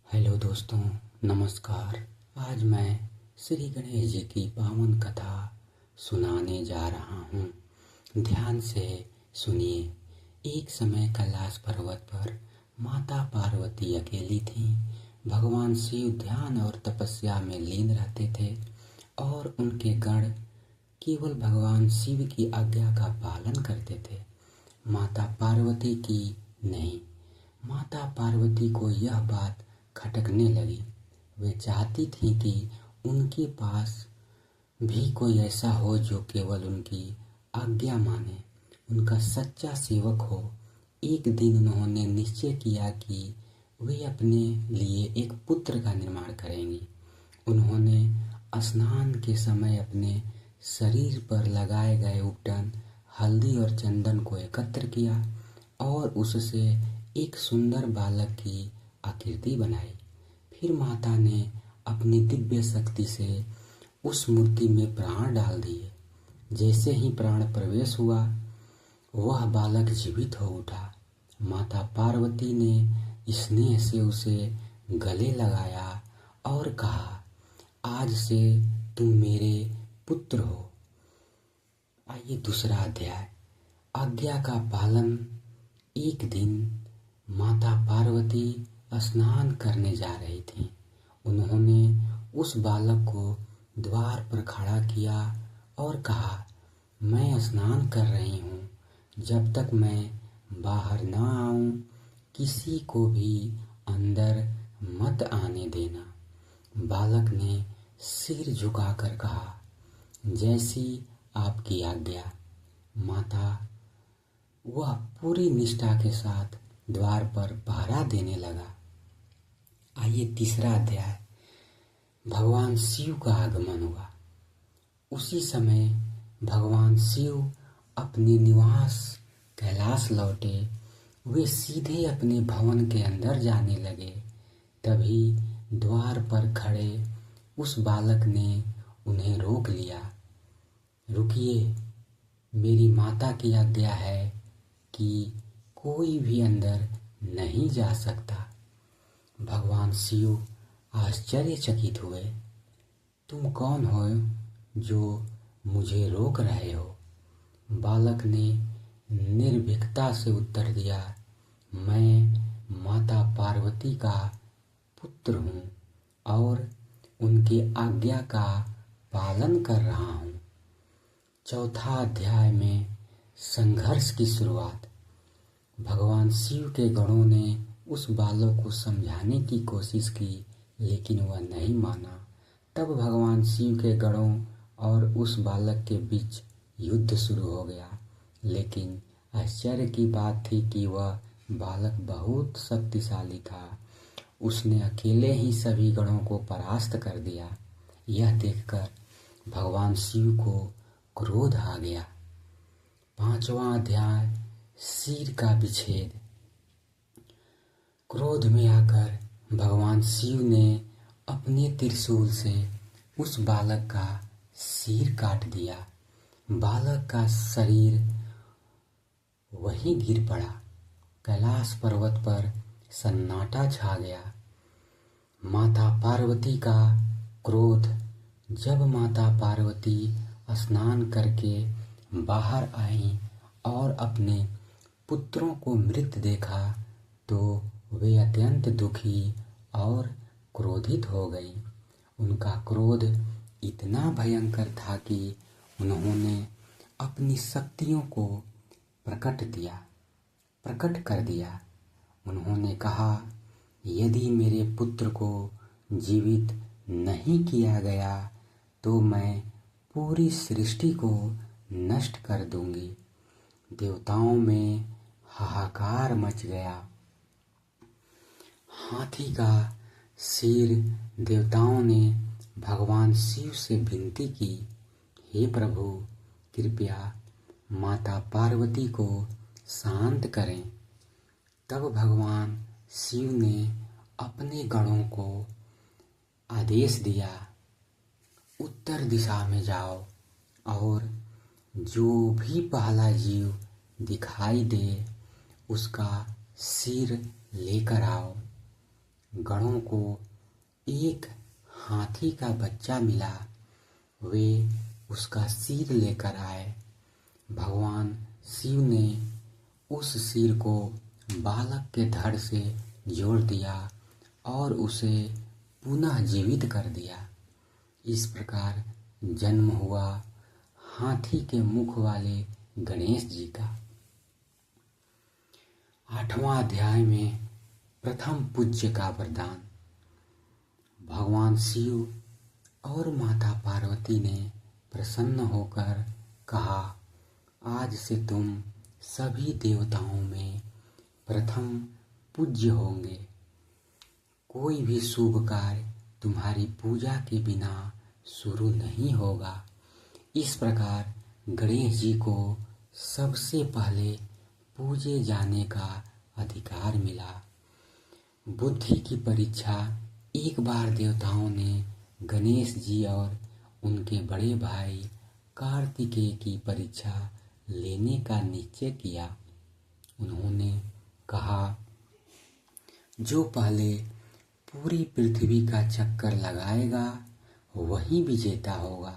Hello दोस्तों, नमस्कार। आज मैं श्री गणेश जी की पावन कथा सुनाने जा रहा हूँ। ध्यान से सुनिए। एक समय कैलाश पर्वत पर माता पार्वती अकेली थीं। भगवान शिव ध्यान और तपस्या में लीन रहते थे और उनके गण केवल भगवान शिव की आज्ञा का पालन करते थे, माता पार्वती की नहीं। माता पार्वती को यह बात खटकने लगी। वे चाहती थीं कि उनके पास भी कोई ऐसा हो जो केवल उनकी आज्ञा माने, उनका सच्चा सेवक हो। एक दिन उन्होंने निश्चय किया कि वे अपने लिए एक पुत्र का निर्माण करेंगी। उन्होंने स्नान के समय अपने शरीर पर लगाए गए उपटन, हल्दी और चंदन को एकत्र किया और उससे एक सुंदर बालक की आकृति बनाई। फिर माता ने अपनी दिव्य शक्ति से उस मूर्ति में प्राण डाल दिए। जैसे ही प्राण प्रवेश हुआ, वह बालक जीवित हो उठा। माता पार्वती ने स्नेह से उसे गले लगाया और कहा, आज से तुम मेरे पुत्र हो। आइए दूसरा अध्याय, आज्ञा का पालन। एक दिन माता पार्वती स्नान करने जा रही थीं। उन्होंने उस बालक को द्वार पर खड़ा किया और कहा, मैं स्नान कर रही हूँ, जब तक मैं बाहर न आऊँ किसी को भी अंदर मत आने देना। बालक ने सिर झुकाकर कहा, जैसी आपकी आज्ञा। माता वह पूरी निष्ठा के साथ द्वार पर पहरा देने लगा। आइए तीसरा अध्याय, भगवान शिव का आगमन हुआ। उसी समय भगवान शिव अपने निवास कैलाश लौटे। वे सीधे अपने भवन के अंदर जाने लगे। तभी द्वार पर खड़े उस बालक ने उन्हें रोक लिया। रुकिए, मेरी माता की आज्ञा है कि कोई भी अंदर नहीं जा सकता। भगवान शिव आश्चर्यचकित हुए। तुम कौन हो जो मुझे रोक रहे हो? बालक ने निर्भीकता से उत्तर दिया, मैं माता पार्वती का पुत्र हूँ और उनकी आज्ञा का पालन कर रहा हूँ। चौथा अध्याय में संघर्ष की शुरुआत। भगवान शिव के गणों ने उस बालक को समझाने की कोशिश की, लेकिन वह नहीं माना। तब भगवान शिव के गणों और उस बालक के बीच युद्ध शुरू हो गया। लेकिन आश्चर्य की बात थी कि वह बालक बहुत शक्तिशाली था। उसने अकेले ही सभी गणों को परास्त कर दिया। यह देखकर भगवान शिव को क्रोध आ गया। पांचवा अध्याय, सिर का विच्छेद। क्रोध में आकर भगवान शिव ने अपने त्रिशूल से उस बालक का सिर काट दिया। बालक का शरीर वहीं गिर पड़ा। कैलाश पर्वत पर सन्नाटा छा गया। माता पार्वती का क्रोध। जब माता पार्वती स्नान करके बाहर आई और अपने पुत्रों को मृत देखा तो वे अत्यंत दुखी और क्रोधित हो गई। उनका क्रोध इतना भयंकर था कि उन्होंने अपनी शक्तियों को प्रकट कर दिया। उन्होंने कहा, यदि मेरे पुत्र को जीवित नहीं किया गया तो मैं पूरी सृष्टि को नष्ट कर दूंगी। देवताओं में हाहाकार मच गया। हाथी का सिर। देवताओं ने भगवान शिव से विनती की, हे प्रभु, कृपया माता पार्वती को शांत करें। तब भगवान शिव ने अपने गणों को आदेश दिया, उत्तर दिशा में जाओ और जो भी पहला जीव दिखाई दे उसका सिर लेकर आओ। गणों को एक हाथी का बच्चा मिला। वे उसका सिर लेकर आए। भगवान शिव ने उस सिर को बालक के धड़ से जोड़ दिया और उसे पुनः जीवित कर दिया। इस प्रकार जन्म हुआ हाथी के मुख वाले गणेश जी का। 8वां अध्याय में प्रथम पूज्य का वरदान। भगवान शिव और माता पार्वती ने प्रसन्न होकर कहा, आज से तुम सभी देवताओं में प्रथम पूज्य होंगे। कोई भी शुभ कार्य तुम्हारी पूजा के बिना शुरू नहीं होगा। इस प्रकार गणेश जी को सबसे पहले पूजे जाने का अधिकार मिला। बुद्धि की परीक्षा एक बार देवताओं ने गणेश जी और उनके बड़े भाई कार्तिकेय की परीक्षा लेने का निश्चय किया। उन्होंने कहा, जो पहले पूरी पृथ्वी का चक्कर लगाएगा वही विजेता होगा।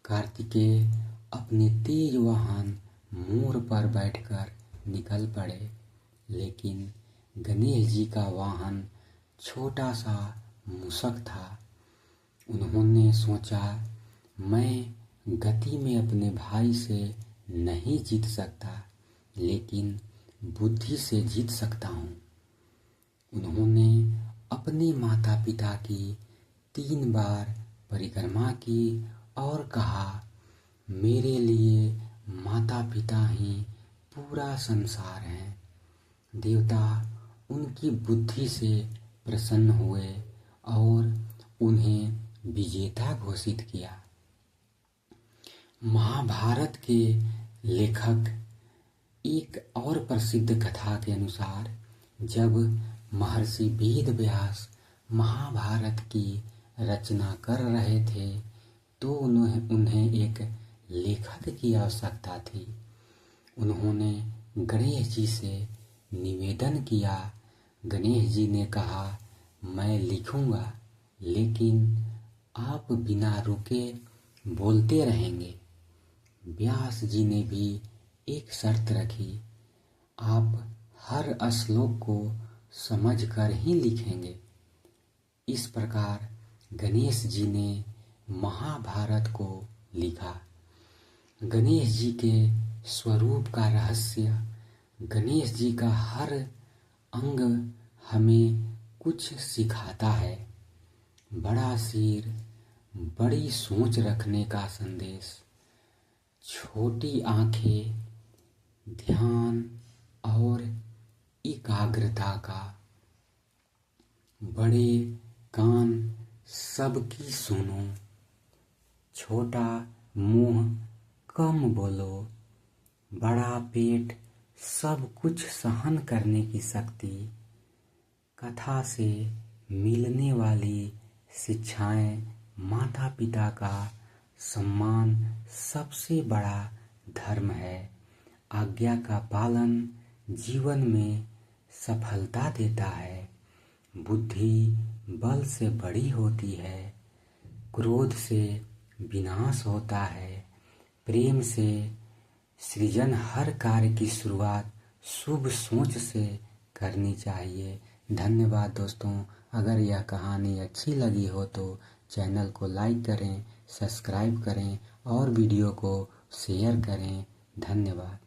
कार्तिकेय अपने तेज वाहन मोर पर बैठकर निकल पड़े, लेकिन गणेश जी का वाहन छोटा सा मूषक था। उन्होंने सोचा, मैं गति में अपने भाई से नहीं जीत सकता, लेकिन बुद्धि से जीत सकता हूँ। उन्होंने अपने माता पिता की 3 बार परिक्रमा की और कहा, मेरे लिए माता पिता ही पूरा संसार है। देवता उनकी बुद्धि से प्रसन्न हुए और उन्हें विजेता घोषित किया। महाभारत के लेखक एक और प्रसिद्ध कथा के अनुसार, जब महर्षि वेद व्यास महाभारत की रचना कर रहे थे तो उन्हें एक लेखक की आवश्यकता थी। उन्होंने गणेश जी से निवेदन किया। गणेश जी ने कहा, मैं लिखूंगा, लेकिन आप बिना रुके बोलते रहेंगे। व्यास जी ने भी एक शर्त रखी, आप हर श्लोक को समझकर ही लिखेंगे। इस प्रकार गणेश जी ने महाभारत को लिखा। गणेश जी के स्वरूप का रहस्य। गणेश जी का हर अंग हमें कुछ सिखाता है। बड़ा सिर, बड़ी सोच रखने का संदेश, छोटी आंखें, ध्यान और एकाग्रता का, बड़े कान, सबकी सुनो, छोटा मुंह, कम बोलो, बड़ा पेट, सब कुछ सहन करने की शक्ति। कथा से मिलने वाली शिक्षाएं, माता पिता का सम्मान सबसे बड़ा धर्म है। आज्ञा का पालन जीवन में सफलता देता है। बुद्धि बल से बड़ी होती है। क्रोध से विनाश होता है। प्रेम से सृजन। हर कार्य की शुरुआत शुभ सोच से करनी चाहिए। धन्यवाद दोस्तों। अगर यह कहानी अच्छी लगी हो तो चैनल को लाइक करें, सब्सक्राइब करें और वीडियो को शेयर करें। धन्यवाद।